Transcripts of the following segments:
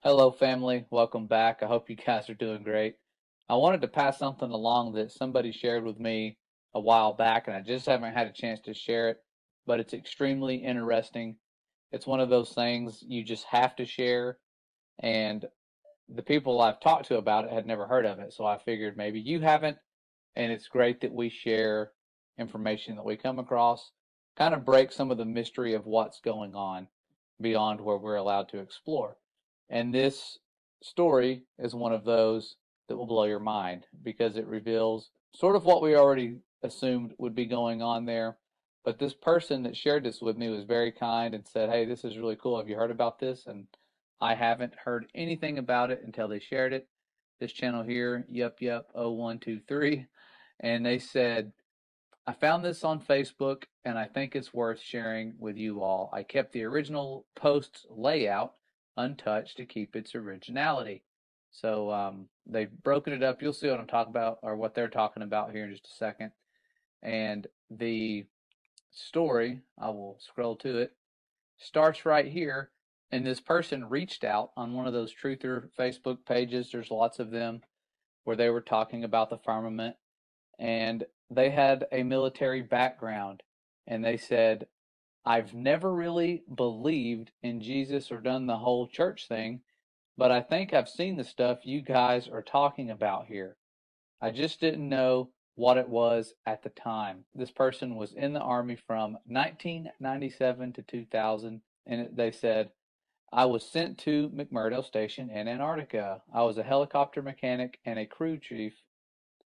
Hello, family. Welcome back. I hope you guys are doing great. I wanted to pass something along that somebody shared with me a while back, and I just haven't had a chance to share it, but it's extremely interesting. It's one of those things you just have to share, and the people I've talked to about it had never heard of it, so I figured maybe you haven't, and it's great that we share information that we come across, kind of break some of the mystery of what's going on beyond where we're allowed to explore. And this story is one of those that will blow your mind because it reveals sort of what we already assumed would be going on there. But this person that shared this with me was very kind and said, "Hey, this is really cool. Have you heard about this?" And I haven't heard anything about it until they shared it. This channel here, Yup 0123, and they said, "I found this on Facebook and I think it's worth sharing with you all. I kept the original post's layout untouched to keep its originality." So they've broken it up. You'll see what I'm talking about or what they're talking about here in just a second. And the story, I will scroll to it, starts right here. And this person reached out on one of those truther Facebook pages. There's lots of them where they were talking about the firmament, and they had a military background, and they said, "I've never really believed in Jesus or done the whole church thing, but I think I've seen the stuff you guys are talking about here. I just didn't know what it was at the time." This person was in the Army from 1997 to 2000, and they said, "I was sent to McMurdo Station in Antarctica. I was a helicopter mechanic and a crew chief,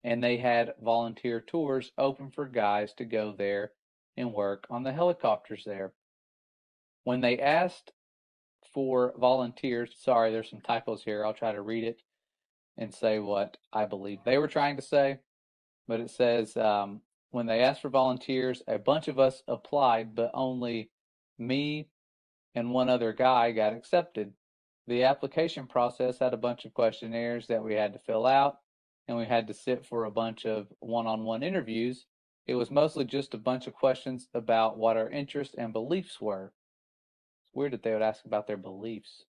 and they had volunteer tours open for guys to go there and work on the helicopters there. When they asked for volunteers," sorry, there's some typos here. I'll try to read it and say what I believe they were trying to say. But it says, when they asked for volunteers, a bunch of us applied, but only me and one other guy got accepted. The application process had a bunch of questionnaires that we had to fill out, and we had to sit for a bunch of one-on-one interviews. It was mostly just a bunch of questions about what our interests and beliefs were. It's weird that they would ask about their beliefs.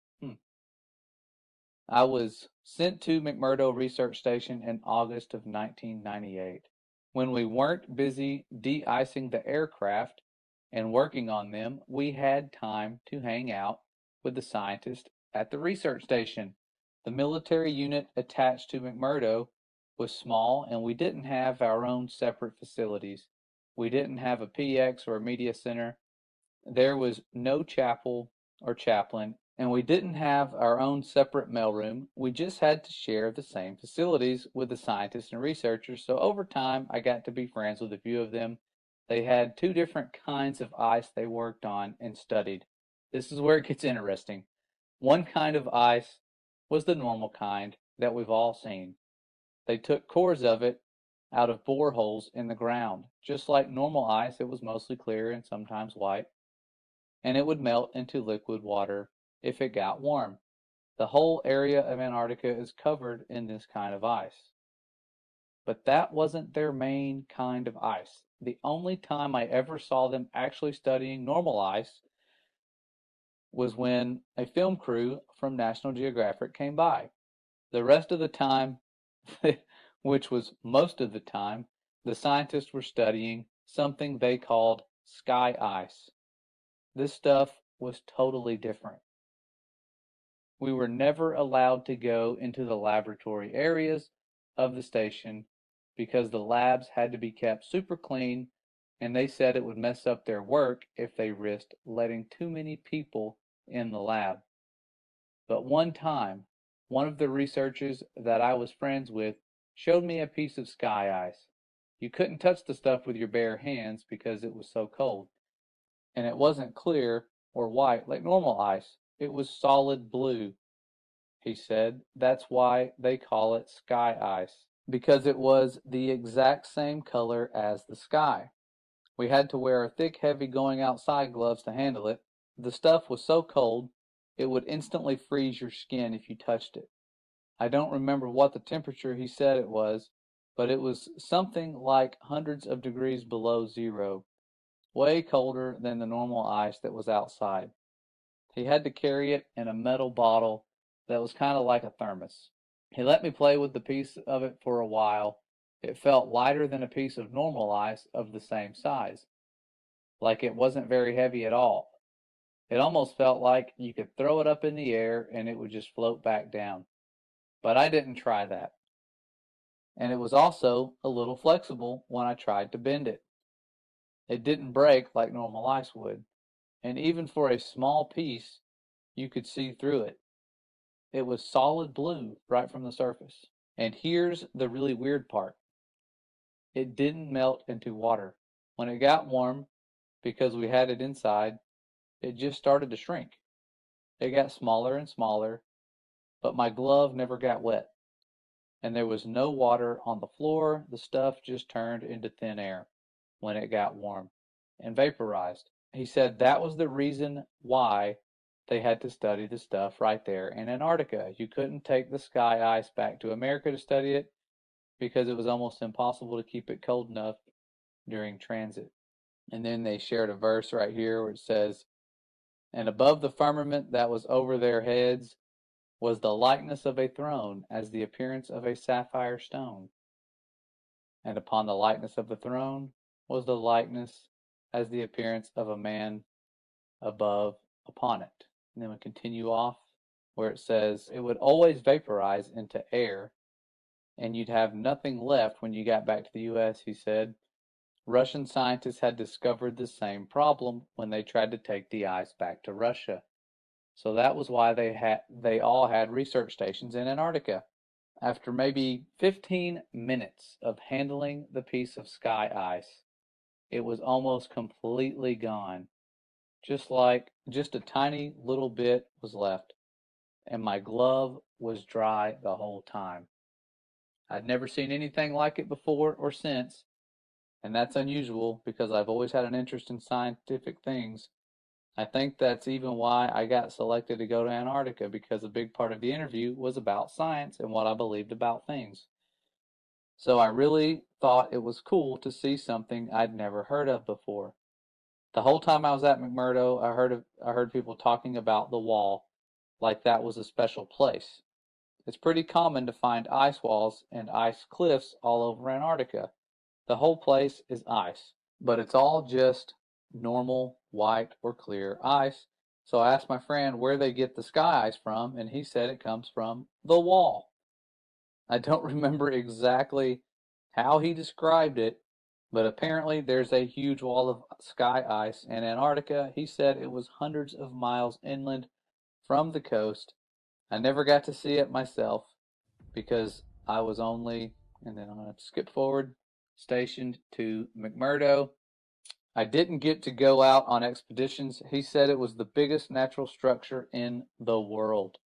I was sent to McMurdo Research Station in August of 1998. When we weren't busy de-icing the aircraft and working on them, we had time to hang out with the scientists at the research station. The military unit attached to McMurdo was small, and we didn't have our own separate facilities. We didn't have a PX or a media center. There was no chapel or chaplain, and we didn't have our own separate mailroom. We just had to share the same facilities with the scientists and researchers. So over time, I got to be friends with a few of them. They had two different kinds of ice they worked on and studied. This is where it gets interesting. One kind of ice was the normal kind that we've all seen. They took cores of it out of boreholes in the ground. Just like normal ice, it was mostly clear and sometimes white, and it would melt into liquid water if it got warm. The whole area of Antarctica is covered in this kind of ice. But that wasn't their main kind of ice. The only time I ever saw them actually studying normal ice was when a film crew from National Geographic came by. The rest of the time, which was most of the time, the scientists were studying something they called sky ice. This stuff was totally different. We were never allowed to go into the laboratory areas of the station because the labs had to be kept super clean, and they said it would mess up their work if they risked letting too many people in the lab. But one time, one of the researchers that I was friends with showed me a piece of sky ice. You couldn't touch the stuff with your bare hands because it was so cold, and it wasn't clear or white like normal ice. It was solid blue. He said that's why they call it sky ice, because it was the exact same color as the sky. We had to wear thick, heavy going outside gloves to handle it. The stuff was so cold, it would instantly freeze your skin if you touched it. I don't remember what the temperature he said it was, but it was something like hundreds of degrees below zero, way colder than the normal ice that was outside. He had to carry it in a metal bottle that was kind of like a thermos. He let me play with the piece of it for a while. It felt lighter than a piece of normal ice of the same size, like it wasn't very heavy at all. It almost felt like you could throw it up in the air and it would just float back down. But I didn't try that. And it was also a little flexible when I tried to bend it. It didn't break like normal ice would. And even for a small piece, you could see through it. It was solid blue right from the surface. And here's the really weird part. It didn't melt into water. When it got warm, because we had it inside, it just started to shrink. It got smaller and smaller, but my glove never got wet. And there was no water on the floor. The stuff just turned into thin air when it got warm and vaporized. He said that was the reason why they had to study the stuff right there in Antarctica. You couldn't take the sky ice back to America to study it because it was almost impossible to keep it cold enough during transit. And then they shared a verse right here where it says, "And above the firmament that was over their heads was the likeness of a throne, as the appearance of a sapphire stone. And upon the likeness of the throne was the likeness as the appearance of a man above upon it." And then we continue off where it says, "It would always vaporize into air, and you'd have nothing left when you got back to the US," he said. Russian scientists had discovered the same problem when they tried to take the ice back to Russia. So that was why they all had research stations in Antarctica. After maybe 15 minutes of handling the piece of sky ice, it was almost completely gone. Just a tiny little bit was left, and my glove was dry the whole time. I'd never seen anything like it before or since, and that's unusual because I've always had an interest in scientific things. I think that's even why I got selected to go to Antarctica, because a big part of the interview was about science and what I believed about things. So I really thought it was cool to see something I'd never heard of before. The whole time I was at McMurdo, I heard people talking about the wall like that was a special place. It's pretty common to find ice walls and ice cliffs all over Antarctica. The whole place is ice, but it's all just normal white or clear ice. So I asked my friend where they get the sky ice from, and he said it comes from the wall. I don't remember exactly how he described it, but apparently there's a huge wall of sky ice in Antarctica. He said it was hundreds of miles inland from the coast. I never got to see it myself because I was only, and then I'm going to skip forward, stationed to McMurdo. I didn't get to go out on expeditions. He said it was the biggest natural structure in the world.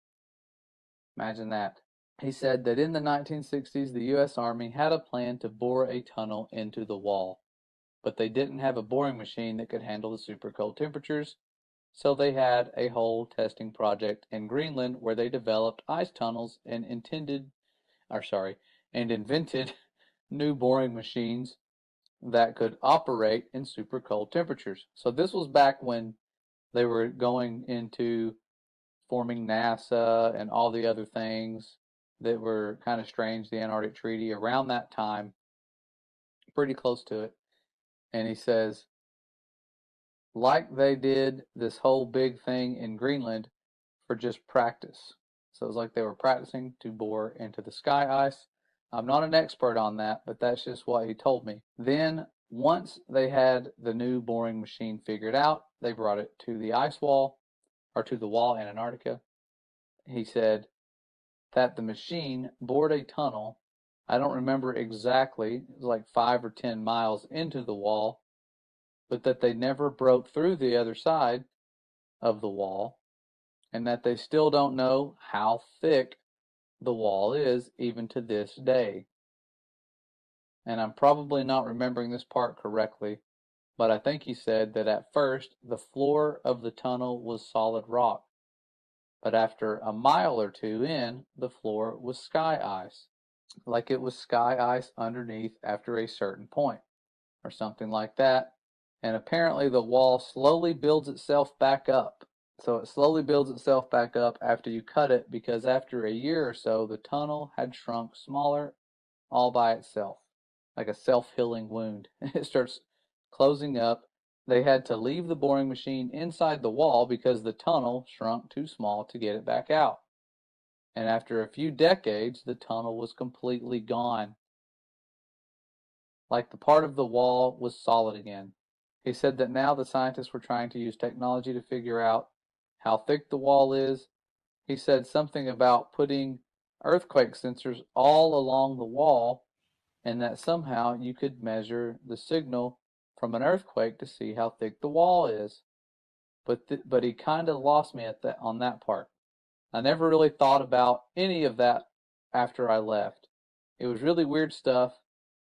Imagine that. He said that in the 1960s, the U.S. Army had a plan to bore a tunnel into the wall, but they didn't have a boring machine that could handle the super cold temperatures, so they had a whole testing project in Greenland where they developed ice tunnels and invented new boring machines that could operate in super cold temperatures. So this was back when they were going into forming NASA and all the other things that were kind of strange, the Antarctic Treaty, around that time, pretty close to it. And he says, like they did this whole big thing in Greenland for just practice. So it was like they were practicing to bore into the sky ice. I'm not an expert on that, but that's just what he told me. Then once they had the new boring machine figured out, they brought it to the ice wall, or to the wall in Antarctica. He said that the machine bored a tunnel. I don't remember exactly, it was like 5 or 10 miles into the wall, but that they never broke through the other side of the wall, and that they still don't know how thick the wall is even to this day. And I'm probably not remembering this part correctly, but I think he said that at first the floor of the tunnel was solid rock, but after a mile or two in, the floor was sky ice, like it was sky ice underneath after a certain point, or something like that. And apparently the wall slowly builds itself back up So it slowly builds itself back up after you cut it, because after a year or so, the tunnel had shrunk smaller all by itself, like a self-healing wound. It starts closing up. They had to leave the boring machine inside the wall because the tunnel shrunk too small to get it back out. And after a few decades, the tunnel was completely gone, like the part of the wall was solid again. He said that now the scientists were trying to use technology to figure out how thick the wall is. He said something about putting earthquake sensors all along the wall, and that somehow you could measure the signal from an earthquake to see how thick the wall is. But he kind of lost me at on that part. I never really thought about any of that after I left. It was really weird stuff,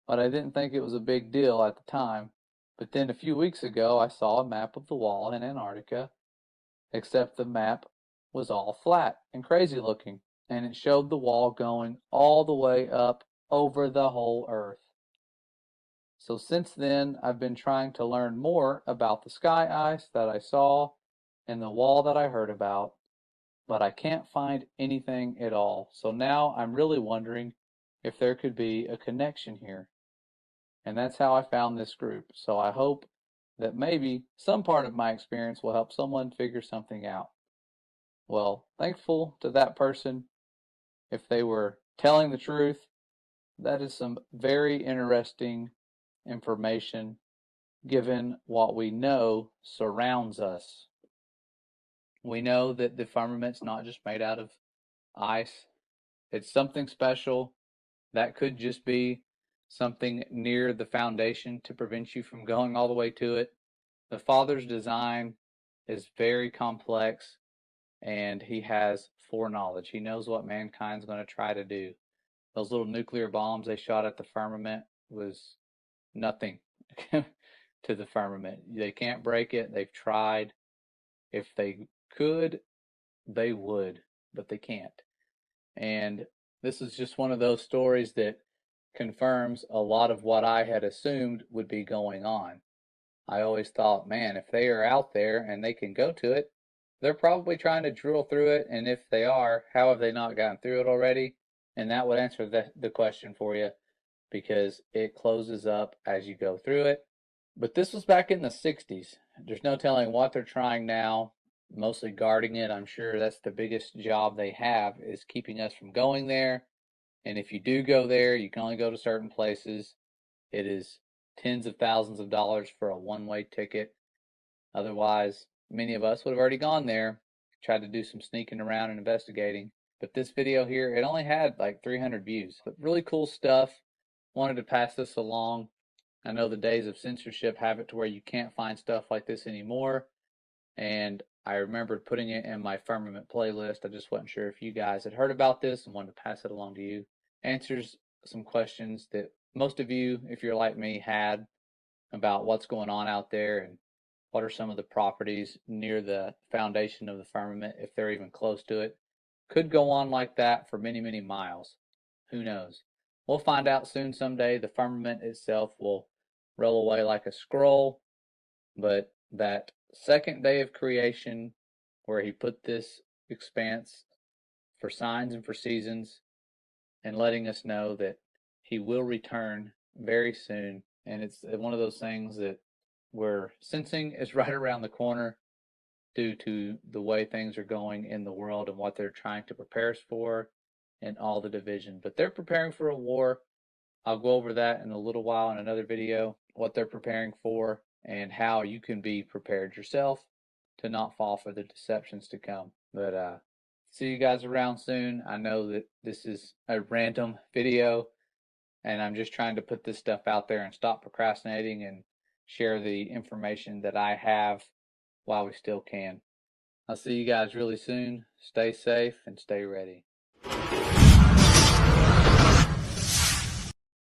but I didn't think it was a big deal at the time. But then a few weeks ago, I saw a map of the wall in Antarctica, except the map was all flat and crazy looking, and it showed the wall going all the way up over the whole Earth. So since then, I've been trying to learn more about the sky ice that I saw and the wall that I heard about, but I can't find anything at all. So now I'm really wondering if there could be a connection here. And that's how I found this group. So I hope that maybe some part of my experience will help someone figure something out. Well, thankful to that person. If they were telling the truth, that is some very interesting information given what we know surrounds us. We know that the firmament's not just made out of ice. It's something special. That could just be something near the foundation to prevent you from going all the way to it. The Father's design is very complex, and he has foreknowledge. He knows what mankind's going to try to do. Those little nuclear bombs they shot at the firmament was nothing to the firmament. They can't break it. They've tried. If they could, they would, but they can't. And this is just one of those stories that confirms a lot of what I had assumed would be going on. I always thought, man, if they are out there and they can go to it, they're probably trying to drill through it. And if they are, how have they not gotten through it already? And that would answer the question for you, because it closes up as you go through it. But this was back in the 60s. There's no telling what they're trying now, mostly guarding it. I'm sure that's the biggest job they have, is keeping us from going there. And if you do go there, you can only go to certain places. It is tens of thousands of dollars for a one-way ticket. Otherwise, many of us would have already gone there, tried to do some sneaking around and investigating. But this video here, it only had like 300 views. But really cool stuff. Wanted to pass this along. I know the days of censorship have it to where you can't find stuff like this anymore. And I remembered putting it in my firmament playlist. I just wasn't sure if you guys had heard about this and wanted to pass it along to you. Answers some questions that most of you, if you're like me, had about what's going on out there and what are some of the properties near the foundation of the firmament, if they're even close to it. Could go on like that for many, many miles. Who knows? We'll find out soon someday. The firmament itself will roll away like a scroll, but that second day of creation, where he put this expanse for signs and for seasons, and letting us know that he will return very soon. And it's one of those things that we're sensing is right around the corner due to the way things are going in the world and what they're trying to prepare us for and all the division. But they're preparing for a war. I'll go over that in a little while in another video, what they're preparing for and how you can be prepared yourself to not fall for the deceptions to come. But see you guys around soon. I know that this is a random video, and I'm just trying to put this stuff out there and stop procrastinating and share the information that I have while we still can. I'll see you guys really soon. Stay safe and stay ready.